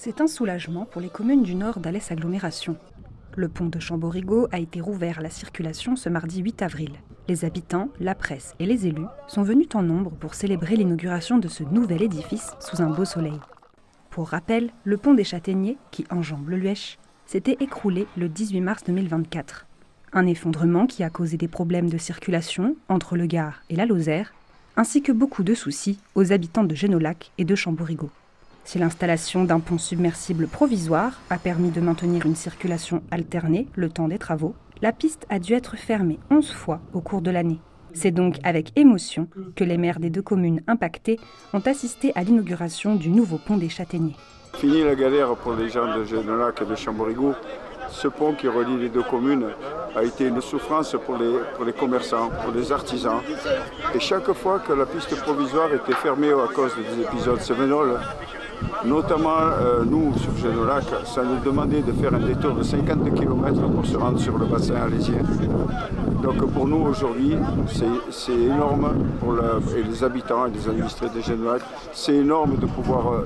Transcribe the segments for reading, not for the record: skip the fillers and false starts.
C'est un soulagement pour les communes du nord d'Alès Agglomération. Le pont de Chamborigot a été rouvert à la circulation ce mardi 8 avril. Les habitants, la presse et les élus sont venus en nombre pour célébrer l'inauguration de ce nouvel édifice sous un beau soleil. Pour rappel, le pont des Châtaigniers, qui enjambe le Luèche, s'était écroulé le 18 mars 2024. Un effondrement qui a causé des problèmes de circulation entre le Gard et la Lozère, ainsi que beaucoup de soucis aux habitants de Genolac et de Chamborigot. Si l'installation d'un pont submersible provisoire a permis de maintenir une circulation alternée le temps des travaux, la piste a dû être fermée 11 fois au cours de l'année. C'est donc avec émotion que les maires des deux communes impactées ont assisté à l'inauguration du nouveau pont des Châtaigniers. Fini la galère pour les gens de Genolac et de Chamborigot. Ce pont qui relie les deux communes a été une souffrance pour les commerçants, pour les artisans. Et chaque fois que la piste provisoire était fermée à cause des épisodes sévenols, notamment nous sur Genolac, ça nous demandait de faire un détour de 50 km pour se rendre sur le bassin alésien. Donc pour nous aujourd'hui, c'est énorme pour et les habitants et les administrés de Genolac, c'est énorme de pouvoir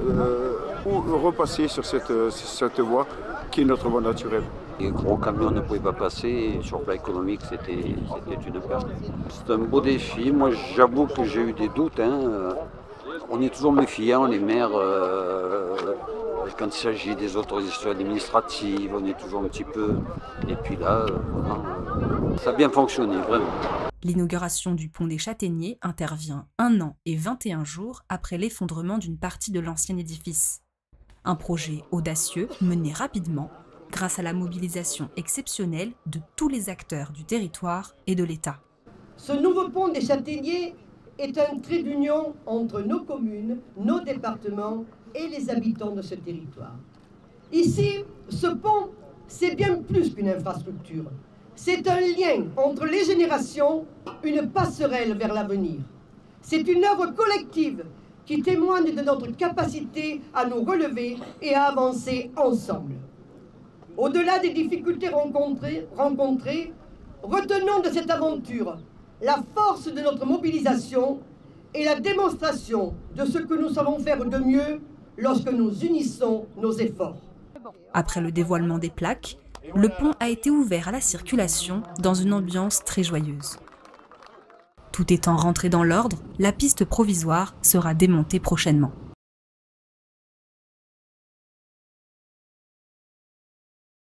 repasser sur cette voie qui est notre voie naturelle. Les gros camions ne pouvaient pas passer, sur le plan économique c'était une perte. C'est un beau défi, moi j'avoue que j'ai eu des doutes. On est toujours méfiant, les maires, quand il s'agit des autorisations administratives, on est toujours un petit peu... Et puis là, ça a bien fonctionné, vraiment. L'inauguration du pont des Châtaigniers intervient 1 an et 21 jours après l'effondrement d'une partie de l'ancien édifice. Un projet audacieux mené rapidement grâce à la mobilisation exceptionnelle de tous les acteurs du territoire et de l'État. Ce nouveau pont des Châtaigniers est un trait d'union entre nos communes, nos départements et les habitants de ce territoire. Ici, ce pont, c'est bien plus qu'une infrastructure. C'est un lien entre les générations, une passerelle vers l'avenir. C'est une œuvre collective qui témoigne de notre capacité à nous relever et à avancer ensemble. Au-delà des difficultés rencontrées, retenons de cette aventure la force de notre mobilisation et la démonstration de ce que nous savons faire de mieux lorsque nous unissons nos efforts. Après le dévoilement des plaques, le pont a été ouvert à la circulation dans une ambiance très joyeuse. Tout étant rentré dans l'ordre, la piste provisoire sera démontée prochainement.